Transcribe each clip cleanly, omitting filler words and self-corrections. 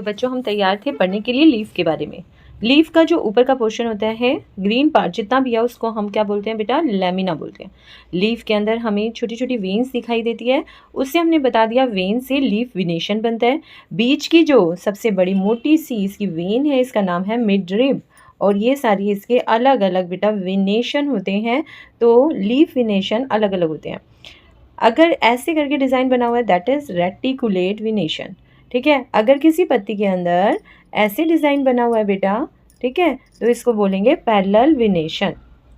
तो बच्चों हम तैयार थे पढ़ने के लिए लीफ के बारे में। लीफ का जो ऊपर का पोर्शन होता है, ग्रीन पार्ट जितना भी है, उसको हम क्या बोलते हैं बेटा? लैमिना बोलते हैं। लीफ के अंदर हमें छोटी छोटी वेन्स दिखाई देती है, उससे हमने बता दिया वेन से लीफ विनेशन बनता है। बीच की जो सबसे बड़ी मोटी सी इसकी वेन है, इसका नाम है मिडरिब, और ये सारी इसके अलग अलग बेटा विनेशन होते हैं। तो लीफ विनेशन अलग अलग होते हैं। अगर ऐसे करके डिज़ाइन बना हुआ है दैट इज़ रेटिकुलेट विनेशन। ठीक है, अगर किसी पत्ती के अंदर ऐसे डिज़ाइन बना हुआ है बेटा, ठीक है, तो इसको बोलेंगे पैरेलल विनेशन।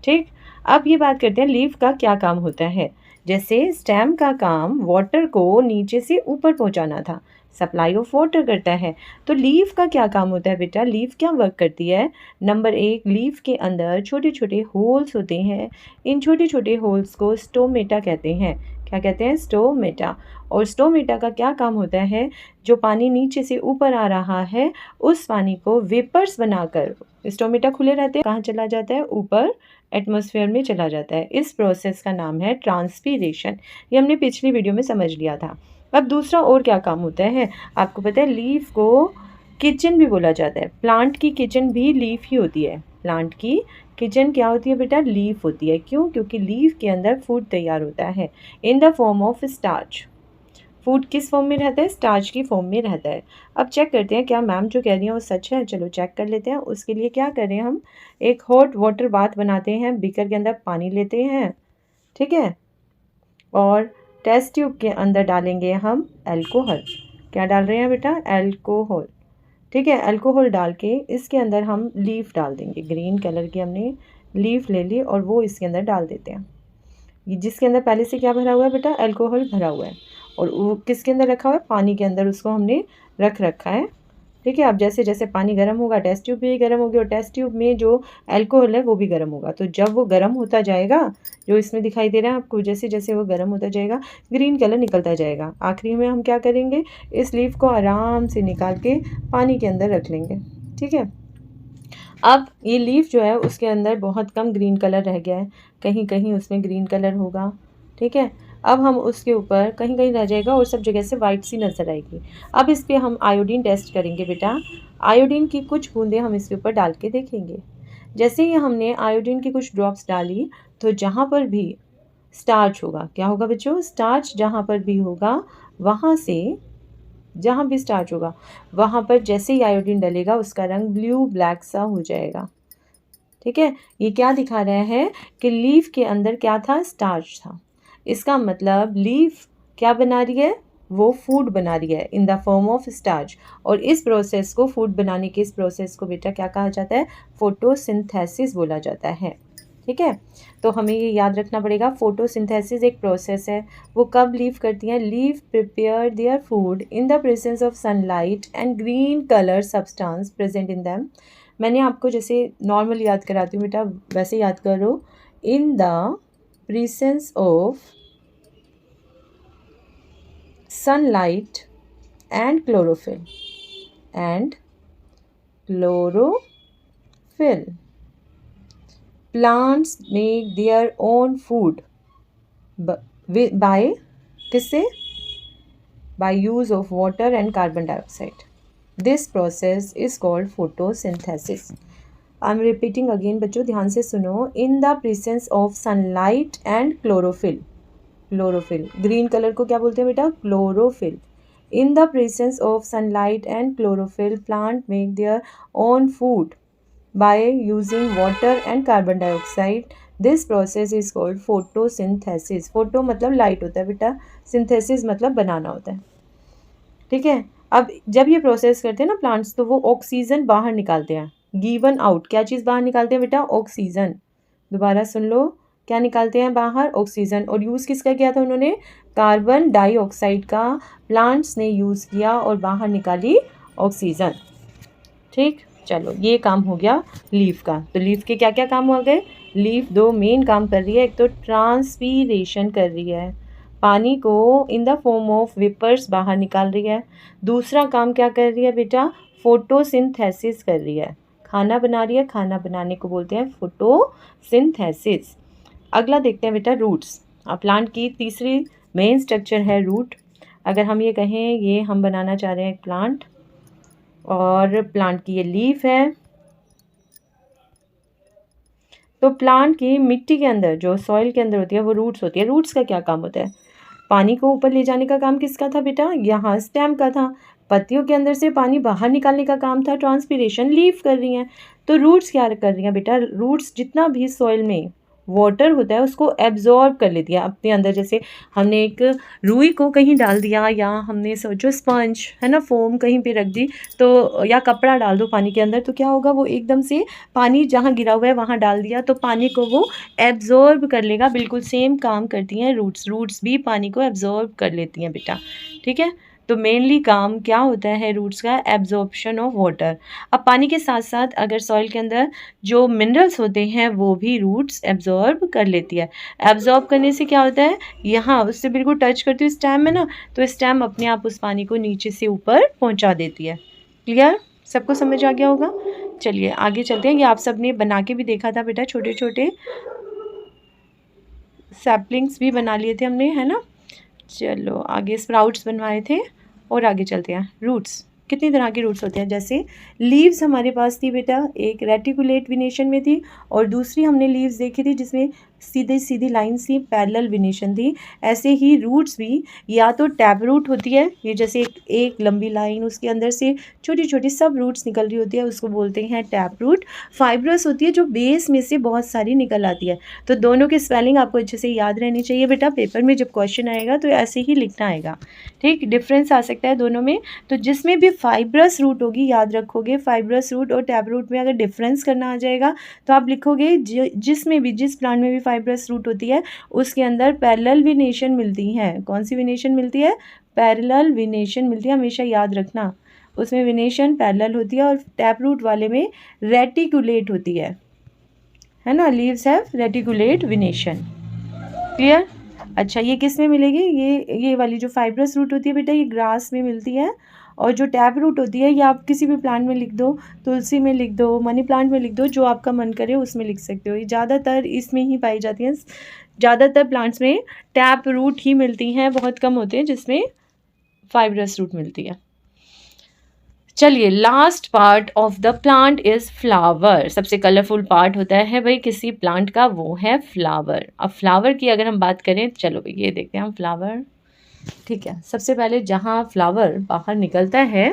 ठीक, अब ये बात करते हैं लीफ का क्या काम होता है। जैसे स्टेम का काम वाटर को नीचे से ऊपर पहुंचाना था, सप्लाई ऑफ वाटर करता है। तो लीफ का क्या काम होता है बेटा? लीफ क्या वर्क करती है? नंबर 1, लीफ के अंदर छोटे छोटे होल्स होते हैं। इन छोटे छोटे होल्स को स्टोमेटा कहते हैं। क्या कहते हैं? स्टोमेटा। और स्टोमेटा का क्या काम होता है? जो पानी नीचे से ऊपर आ रहा है, उस पानी को वेपर्स बनाकर, स्टोमेटा खुले रहते हैं, कहाँ चला जाता है? ऊपर एटमॉस्फेयर में चला जाता है। इस प्रोसेस का नाम है ट्रांसपीरेशन। ये हमने पिछली वीडियो में समझ लिया था। अब दूसरा और क्या काम होता है? आपको पता है लीफ को किचन भी बोला जाता है। प्लांट की किचन भी लीफ ही होती है। प्लांट की किचन क्या होती है बेटा? लीफ होती है। क्यों? क्योंकि लीफ के अंदर फूड तैयार होता है इन the form of starch. Food किस फॉर्म में रहता है? स्टार्च की फॉर्म में रहता है। अब चेक करते हैं क्या मैम जो कह रही हैं वो सच है। चलो चेक कर लेते हैं। उसके लिए क्या करें हम? एक हॉट वाटर बाथ बनाते हैं। बीकर के अंदर पानी लेते हैं, ठीक है, और टेस्ट ट्यूब के अंदर डालेंगे हम अल्कोहल। क्या डाल रहे हैं बेटा? अल्कोहल। ठीक है, अल्कोहल डाल के इसके अंदर हम लीफ डाल देंगे। ग्रीन कलर की हमने लीफ ले ली और वो इसके अंदर डाल देते हैं। जिसके अंदर पहले से क्या भरा हुआ है बेटा? अल्कोहल भरा हुआ है। और वो किसके अंदर रखा हुआ है? पानी के अंदर उसको हमने रख रखा है। ठीक है, अब जैसे जैसे पानी गर्म होगा टेस्ट ट्यूब भी गर्म होगी, और टेस्ट ट्यूब में जो अल्कोहल है वो भी गर्म होगा। तो जब वो गर्म होता जाएगा, जो इसमें दिखाई दे रहा है आपको, जैसे जैसे वो गर्म होता जाएगा ग्रीन कलर निकलता जाएगा। आखिरी में हम क्या करेंगे? इस लीफ को आराम से निकाल के पानी के अंदर रख लेंगे। ठीक है, अब ये लीफ जो है उसके अंदर बहुत कम ग्रीन कलर रह गया है, कहीं कहीं उसमें ग्रीन कलर होगा। ठीक है, अब हम उसके ऊपर कहीं कहीं रह जाएगा और सब जगह से वाइट सी नज़र आएगी। अब इस पर हम आयोडीन टेस्ट करेंगे बेटा। आयोडीन की कुछ बूंदें हम इसके ऊपर डाल के देखेंगे। जैसे ही हमने आयोडीन की कुछ ड्रॉप्स डाली, तो जहाँ पर भी स्टार्च होगा, क्या होगा बच्चों? स्टार्च जहाँ पर भी होगा, वहाँ से जहाँ भी स्टार्च होगा वहाँ पर जैसे ही आयोडीन डलेगा उसका रंग ब्लू ब्लैक सा हो जाएगा। ठीक है, ये क्या दिखा रहा है कि लीफ के अंदर क्या था? स्टार्च था। इसका मतलब लीफ क्या बना रही है? वो फूड बना रही है इन द फॉर्म ऑफ स्टार्च। और इस प्रोसेस को, फूड बनाने के इस प्रोसेस को बेटा क्या कहा जाता है? फोटोसिंथेसिस बोला जाता है। ठीक है, तो हमें ये याद रखना पड़ेगा। फोटोसिंथेसिस एक प्रोसेस है। वो कब लीफ करती हैं? Leaf prepare their food in the presence of sunlight and green colour substance present in them. मैंने आपको जैसे नॉर्मल याद कराती हूँ बेटा, वैसे याद करो। In the presence of sunlight and chlorophyll plants make their own food by किससे? by use of water and carbon dioxide. This process is called photosynthesis. I'm repeating again बच्चों, ध्यान से सुनो। in the presence of sunlight and chlorophyll, chlorophyll, green colour को क्या बोलते हैं बेटा? Chlorophyll. In the presence of sunlight and chlorophyll plant make their own food by using water and carbon dioxide. This process is called photosynthesis. Photo मतलब light होता है बेटा, synthesis मतलब बनाना होता है। ठीक है, अब जब ये प्रोसेस करते हैं ना प्लांट्स, तो वो ऑक्सीजन बाहर निकालते हैं। गिवन आउट, क्या चीज़ बाहर निकालते हैं बेटा? ऑक्सीजन। दोबारा सुन लो, क्या निकालते हैं बाहर? ऑक्सीजन। और यूज़ किसका किया था उन्होंने? कार्बन डाइऑक्साइड का प्लांट्स ने यूज़ किया और बाहर निकाली ऑक्सीजन। ठीक, चलो ये काम हो गया लीफ का। तो लीफ के क्या क्या काम हो गए? लीफ दो मेन काम कर रही है। एक तो ट्रांसपीरेशन कर रही है, पानी को in the form of vapours बाहर निकाल रही है। दूसरा काम क्या कर रही है बेटा? फोटोसिंथेसिस कर रही है, खाना बना रही है। खाना बनाने को बोलते हैं फोटोसिंथेसिस। अगला देखते हैं बेटा रूट्स। प्लांट की तीसरी मेन स्ट्रक्चर है रूट। अगर हम ये कहें ये हम बनाना चाह रहे हैं एक प्लांट, और प्लांट की ये लीफ है। तो प्लांट की मिट्टी के अंदर जो सॉइल के अंदर होती है वो रूट्स होती है। रूट्स का क्या काम होता है? पानी को ऊपर ले जाने का काम किसका था बेटा? यहाँ स्टेम का था। पत्तियों के अंदर से पानी बाहर निकालने का काम था, ट्रांसपिरेशन लीफ कर रही हैं। तो रूट्स क्या कर रही हैं बेटा? रूट्स जितना भी सॉइल में वाटर होता है उसको एब्जॉर्ब कर लेती है अपने अंदर। जैसे हमने एक रुई को कहीं डाल दिया, या हमने सोचो स्पंज है ना, फोम कहीं पे रख दी, तो या कपड़ा डाल दो पानी के अंदर, तो क्या होगा? वो एकदम से पानी जहाँ गिरा हुआ है वहाँ डाल दिया तो पानी को वो एब्जॉर्ब कर लेगा। बिल्कुल सेम काम करती हैं रूट्स। रूट्स भी पानी को एब्जॉर्ब कर लेती हैं बेटा, ठीक है। तो मेनली काम क्या होता है रूट्स का? Absorption of water. अब पानी के साथ साथ अगर सॉइल के अंदर जो मिनरल्स होते हैं वो भी रूट्स एब्जॉर्ब कर लेती है। एब्जॉर्ब करने से क्या होता है? यहाँ उससे बिल्कुल टच करती है स्टेम में ना, तो स्टेम अपने आप उस पानी को नीचे से ऊपर पहुँचा देती है। क्लियर? सबको समझ आ गया होगा? चलिए आगे चलते हैं। ये आप सब ने बना के भी देखा था बेटा, छोटे छोटे सैपलिंग्स भी बना लिए थे हमने, है ना। चलो आगे स्प्राउट्स बनवाए थे और आगे चलते हैं। रूट्स, कितनी तरह के रूट्स होते हैं? जैसे लीव्स हमारे पास थी बेटा, एक रेटिकुलेट विनेशन में थी और दूसरी हमने लीव्स देखी थी जिसमें सीधे सीधी लाइन थी, पैरेलल विनेशन थी। ऐसे ही रूट्स भी या तो टैप रूट होती है, ये जैसे एक लंबी लाइन, उसके अंदर से छोटी छोटी सब रूट्स निकल रही होती है, उसको बोलते हैं टैप रूट। फाइब्रस होती है जो बेस में से बहुत सारी निकल आती है। तो दोनों की स्पेलिंग आपको अच्छे से याद रहनी चाहिए बेटा, पेपर में जब क्वेश्चन आएगा तो ऐसे ही लिखना आएगा, ठीक। डिफरेंस आ सकता है दोनों में। तो जिसमें भी फाइब्रस रूट होगी, याद रखोगे फाइब्रस रूट और टैप रूट में अगर डिफरेंस करना आ जाएगा तो आप लिखोगे जिसमें भी, जिस प्लांट में भी फाइब्रस रूट होती है उसके अंदर पैरेलल विनेशन मिलती है। कौन सी विनेशन मिलती है? पैरेलल विनेशन मिलती है, हमेशा याद रखना। उसमें विनेशन पैरेलल होती है और टैप रूट वाले में रेटिकुलेट होती है ना। Leaves have reticulate विनेशन। क्लियर? अच्छा, ये किस में मिलेगी? ये वाली जो फाइब्रस रूट होती है बेटा, ये ग्रास में मिलती है। और जो टैप रूट होती है ये आप किसी भी प्लांट में लिख दो, तुलसी में लिख दो, मनी प्लांट में लिख दो, जो आपका मन करे उसमें लिख सकते हो। ये ज़्यादातर इसमें ही पाई जाती हैं। ज़्यादातर प्लांट्स में टैप रूट ही मिलती हैं, बहुत कम होते हैं जिसमें फाइब्रस रूट मिलती है। चलिए, last part of the plant is flower. सबसे कलरफुल पार्ट होता है भाई किसी प्लांट का, वो है फ्लावर। अब फ्लावर की अगर हम बात करें, चलो भाई ये देखते हैं हम फ्लावर, ठीक है। सबसे पहले जहाँ फ्लावर बाहर निकलता है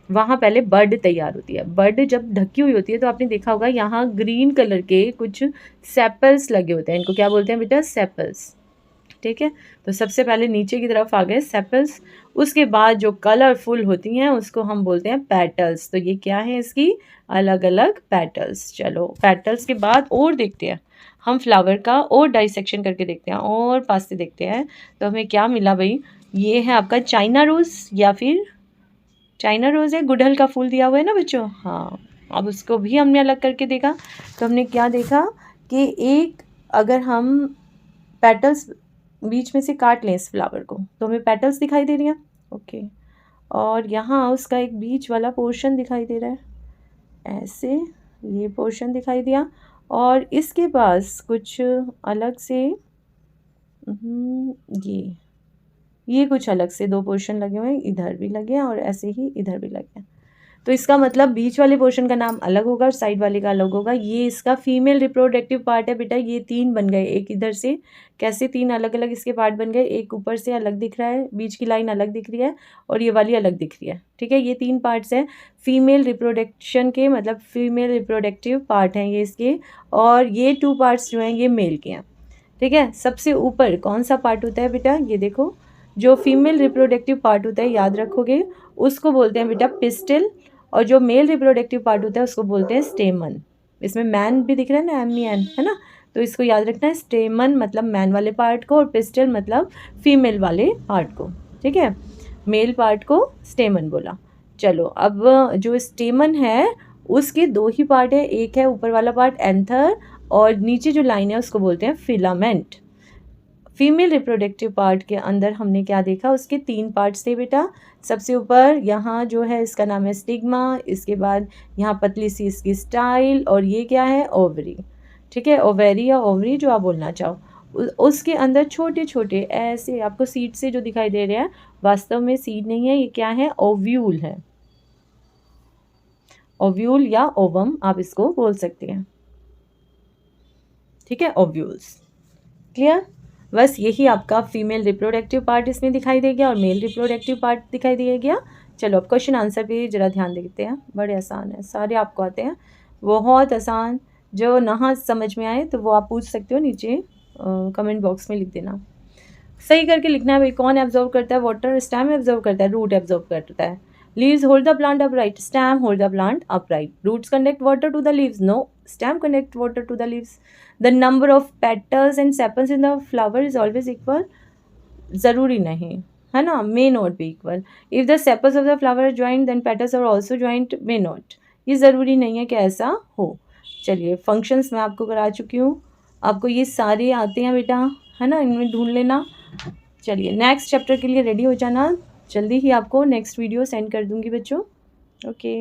वहाँ पहले बड तैयार होती है। बड जब ढकी हुई होती है तो आपने देखा होगा यहाँ ग्रीन कलर के कुछ सेपल्स लगे होते हैं, इनको क्या बोलते हैं बेटा? सेपल्स, ठीक है। तो सबसे पहले नीचे की तरफ आ गए सेपल्स, उसके बाद जो कलरफुल होती हैं उसको हम बोलते हैं पेटल्स। तो ये क्या है? इसकी अलग अलग पेटल्स। चलो पेटल्स के बाद और देखते हैं हम फ्लावर का, और डाइसेक्शन करके देखते हैं और पास से देखते हैं तो हमें क्या मिला भाई। ये है आपका चाइना रोज़, या फिर चाइना रोज़ है, गुड़हल का फूल दिया हुआ है ना बच्चों। हाँ, अब उसको भी हमने अलग करके देखा तो हमने क्या देखा कि एक, अगर हम पेटल्स बीच में से काट लें इस फ्लावर को तो हमें पेटल्स दिखाई दे रही हैं, ओके। और यहाँ उसका एक बीच वाला पोर्शन दिखाई दे रहा है, ऐसे ये पोर्शन दिखाई दिया। और इसके पास कुछ अलग से ये कुछ अलग से दो पोर्शन लगे हुए हैं, इधर भी लगे हैं और ऐसे ही इधर भी लगे हैं। तो इसका मतलब बीच वाले पोर्शन का नाम अलग होगा और साइड वाले का अलग होगा। ये इसका फीमेल रिप्रोडक्टिव पार्ट है बेटा। ये तीन बन गए, एक इधर से, कैसे तीन अलग अलग इसके पार्ट बन गए, एक ऊपर से अलग दिख रहा है, बीच की लाइन अलग दिख रही है और ये वाली अलग दिख रही है, ठीक है। ये तीन पार्ट्स हैं फीमेल रिप्रोडक्शन के, मतलब फीमेल रिप्रोडक्टिव पार्ट हैं ये इसके। और ये टू पार्ट्स जो हैं ये मेल के हैं, ठीक है। सबसे ऊपर कौन सा पार्ट होता है बेटा? ये देखो, जो फीमेल रिप्रोडक्टिव पार्ट होता है, याद रखोगे, उसको बोलते हैं बेटा पिस्टल। और जो मेल रिप्रोडक्टिव पार्ट होता है उसको बोलते हैं स्टेमन। इसमें मैन भी दिख रहा है ना, एम है ना, तो इसको याद रखना है। स्टेमन मतलब मैन वाले पार्ट को और पिस्टल मतलब फीमेल वाले पार्ट को, ठीक है। मेल पार्ट को स्टेमन बोला। चलो, अब जो स्टेमन है उसके दो ही पार्ट है, एक है ऊपर वाला पार्ट एंथर और नीचे जो लाइन है उसको बोलते हैं फिलामेंट। फीमेल रिप्रोडक्टिव पार्ट के अंदर हमने क्या देखा? उसके तीन पार्ट्स थे बेटा। सबसे ऊपर यहाँ जो है इसका नाम है स्टिग्मा, इसके बाद यहाँ पतली सी इसकी स्टाइल, और ये क्या है? ओवरी, ठीक है। ओवेरी या ओवरी जो आप बोलना चाहो। उसके अंदर छोटे छोटे ऐसे आपको सीड से जो दिखाई दे रहे हैं, वास्तव में सीड नहीं है, ये क्या है? ओव्यूल है, ओव्यूल या ओवम आप इसको बोल सकते हैं, ठीक है, ओव्यूल्स। क्लियर? बस यही आपका फीमेल रिप्रोडक्टिव पार्ट इसमें दिखाई दे गया और मेल रिप्रोडक्टिव पार्ट दिखाई दिया गया। चलो अब क्वेश्चन आंसर पे जरा ध्यान देते हैं, बड़े आसान है, सारे आपको आते हैं, बहुत आसान। जो ना समझ में आए तो वो आप पूछ सकते हो, नीचे कमेंट बॉक्स में लिख देना। सही करके लिखना है भाई। कौन एब्जॉर्व करता है वाटर? स्टेम एब्जॉर्व करता है, रूट एब्जॉर्व करता है। Leaves hold the plant upright, stem hold the plant upright. Roots conduct water to the leaves, no, stem conduct water to the leaves. The number of petals and sepals in the flower is always equal, ज़रूरी नहीं है ना, may not be equal. If the sepals of the flower are joint then petals are also joint, may not. ये ज़रूरी नहीं है कि ऐसा हो। चलिए फंक्शंस मैं आपको करा चुकी हूँ, आपको ये सारे आते हैं बेटा, है ना, इनमें ढूंढ लेना। चलिए नेक्स्ट चैप्टर के लिए रेडी हो जाना, जल्दी ही आपको नेक्स्ट वीडियो सेंड कर दूंगी बच्चों। ओके।